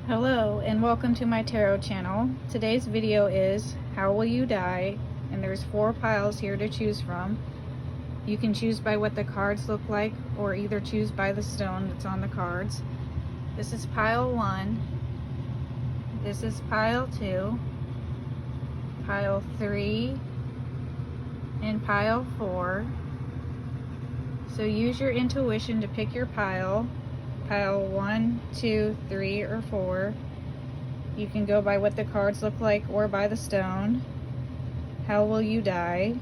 Hello and welcome to my tarot channel. Today's video is How Will You Die? And there's 4 piles here to choose from. You can choose by what the cards look like or either choose by the stone that's on the cards. This is pile 1. This is pile 2. Pile 3 and pile 4. So use your intuition to pick your pile 1, 2, 3, or 4. You can go by what the cards look like or by the stone. How will you die?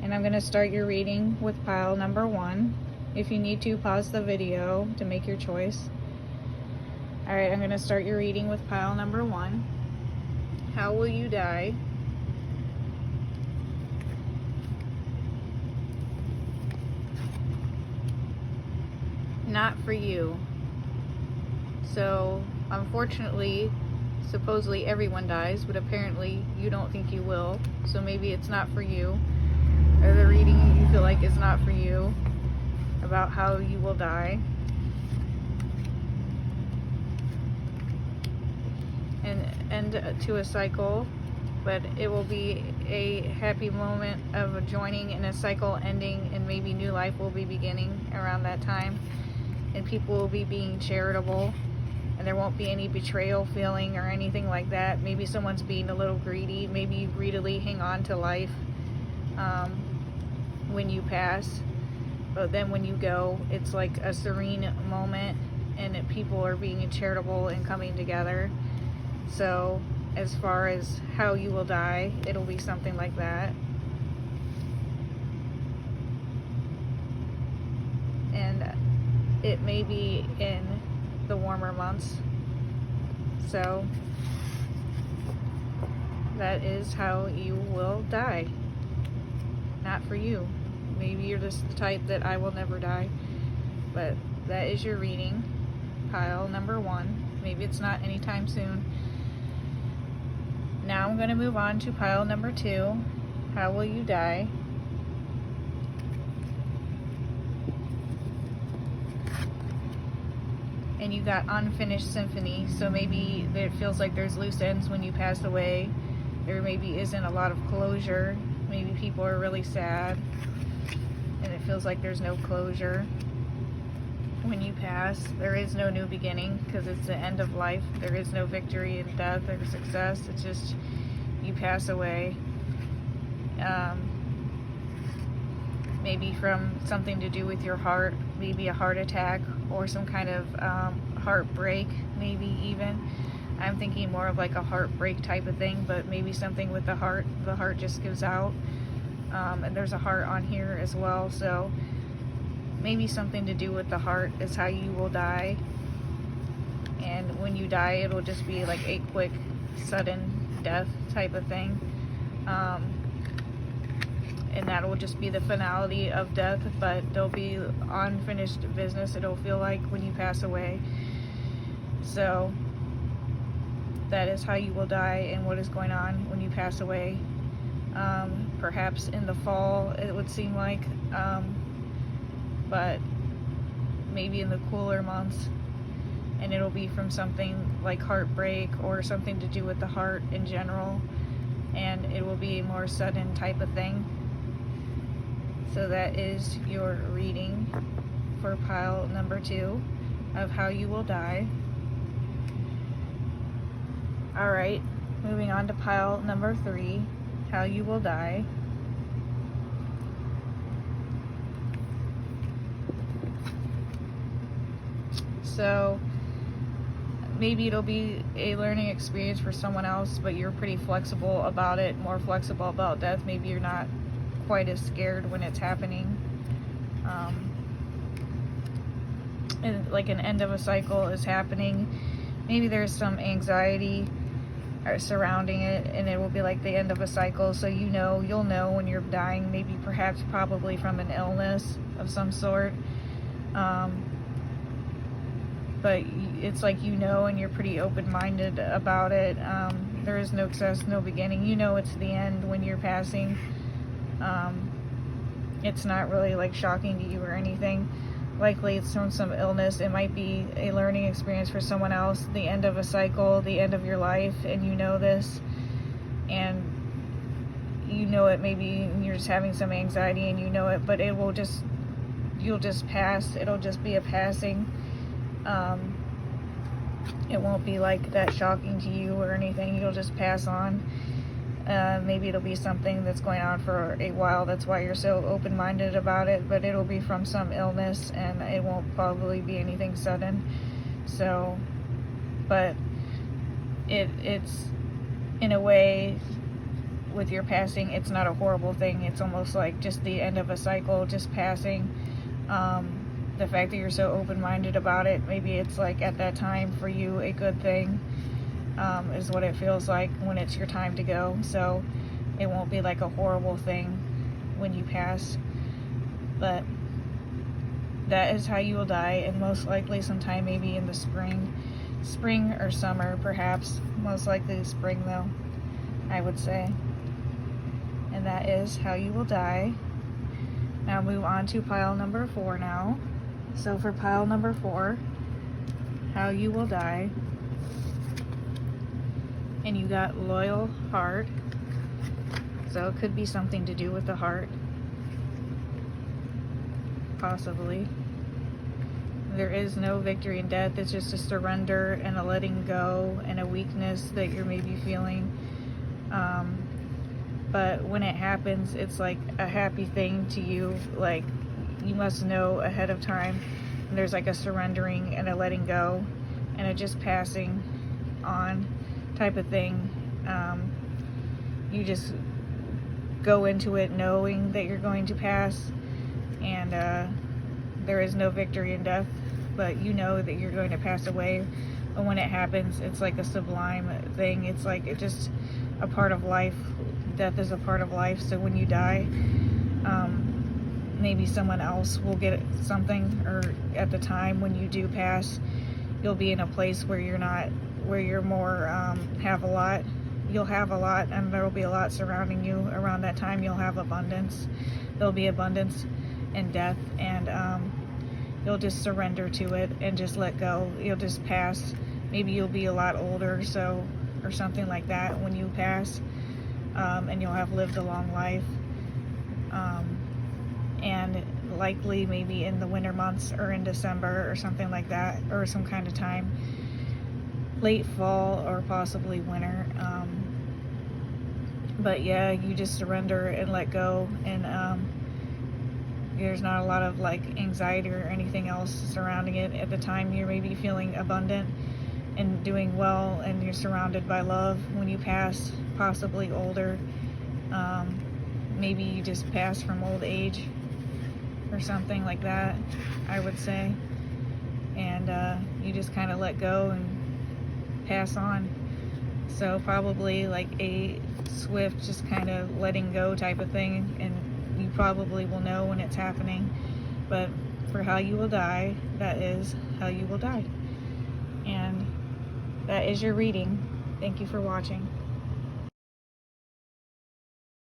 And I'm going to start your reading with pile number 1. If you need to, pause the video to make your choice. Alright, I'm going to start your reading with pile number 1. How will you die? Not for you. So unfortunately, supposedly everyone dies, but apparently you don't think you will. So maybe it's not for you, or the reading you feel like is not for you about how you will die. And end to a cycle, but it will be a happy moment of joining in a cycle ending, and maybe new life will be beginning around that time. And people will be being charitable, and there won't be any betrayal feeling or anything like that. Maybe someone's being a little greedy. Maybe you greedily hang on to life when you pass, but then when you go, it's like a serene moment, and people are being charitable and coming together. So as far as how you will die, it'll be something like that. And it may be in the warmer months. So that is how you will die. Not for you. Maybe you're just the type that I will never die. But that is your reading. Pile number 1. Maybe it's not anytime soon. Now I'm going to move on to pile number 2. How will you die? And you got unfinished symphony, so maybe it feels like there's loose ends when you pass away. There maybe isn't a lot of closure. Maybe people are really sad, and it feels like there's no closure when you pass. There is no new beginning, because it's the end of life. There is no victory in death or success. It's just you pass away. Maybe from something to do with your heart, maybe a heart attack or some kind of heartbreak, maybe even. I'm thinking more of like a heartbreak type of thing, but maybe something with the heart. The heart just gives out, and there's a heart on here as well, so maybe something to do with the heart is how you will die. And when you die, it'll just be like a quick, sudden death type of thing. And that will just be the finality of death, but there'll be unfinished business, it'll feel like, when you pass away. So that is how you will die and what is going on when you pass away. Perhaps in the fall, it would seem like, but maybe in the cooler months. And it'll be from something like heartbreak or something to do with the heart in general. And it will be a more sudden type of thing. So that is your reading for pile number 2 of how you will die. Alright, moving on to pile number 3, how you will die. So maybe it'll be a learning experience for someone else, but you're pretty flexible about it, more flexible about death. Maybe you're not quite as scared when it's happening. And like an end of a cycle is happening. Maybe there's some anxiety surrounding it, and it will be like the end of a cycle, so you'll know when you're dying, maybe perhaps probably from an illness of some sort. But it's like and you're pretty open-minded about it. There is no success, no beginning. It's the end when you're passing. It's not really like shocking to you or anything. likely it's from some illness. It might be a learning experience for someone else, the end of a cycle, the end of your life, and you know this, and you know it. Maybe you're just having some anxiety and you know it, but it will just, you'll just pass. It'll just be a passing. It won't be like that shocking to you or anything. You'll just pass on. Maybe it'll be something that's going on for a while. That's why you're so open-minded about it, but it'll be from some illness, and it won't probably be anything sudden. So, but it's in a way, with your passing, it's not a horrible thing. It's almost like just the end of a cycle, just passing. The fact that you're so open-minded about it, maybe it's like at that time for you a good thing, is what it feels like when it's your time to go. So it won't be like a horrible thing when you pass, but that is how you will die, and most likely sometime maybe in the spring or summer, perhaps. Most likely spring though, I would say. And that is how you will die. Now move on to pile number 4 now. So for pile number 4, how you will die, and you got loyal heart, so it could be something to do with the heart, possibly. There is no victory in death. It's just a surrender and a letting go and a weakness that you're maybe feeling. But when it happens, it's like a happy thing to you. Like, you must know ahead of time. And there's like a surrendering and a letting go and a just passing on type of thing. You just go into it knowing that you're going to pass, and there is no victory in death, but you know that you're going to pass away. But when it happens, it's like a sublime thing. It's like it's just a part of life. Death is a part of life. So when you die, maybe someone else will get something, or at the time when you do pass, you'll be in a place where you're not, where you're more, have a lot. You'll have a lot, and there will be a lot surrounding you around that time. You'll have abundance. There'll be abundance in death, and you'll just surrender to it and just let go. You'll just pass. Maybe you'll be a lot older, so, or something like that when you pass, and you'll have lived a long life. And likely maybe in the winter months or in December or something like that, or some kind of time, late fall or possibly winter. But yeah, you just surrender and let go, and there's not a lot of like anxiety or anything else surrounding it. At the time, you're maybe feeling abundant and doing well, and you're surrounded by love. When you pass, possibly older, maybe you just pass from old age or something like that, I would say, and you just kind of let go and pass on. So probably like a swift, just kind of letting go type of thing, and you probably will know when it's happening. But for how you will die, that is how you will die. And that is your reading. Thank you for watching.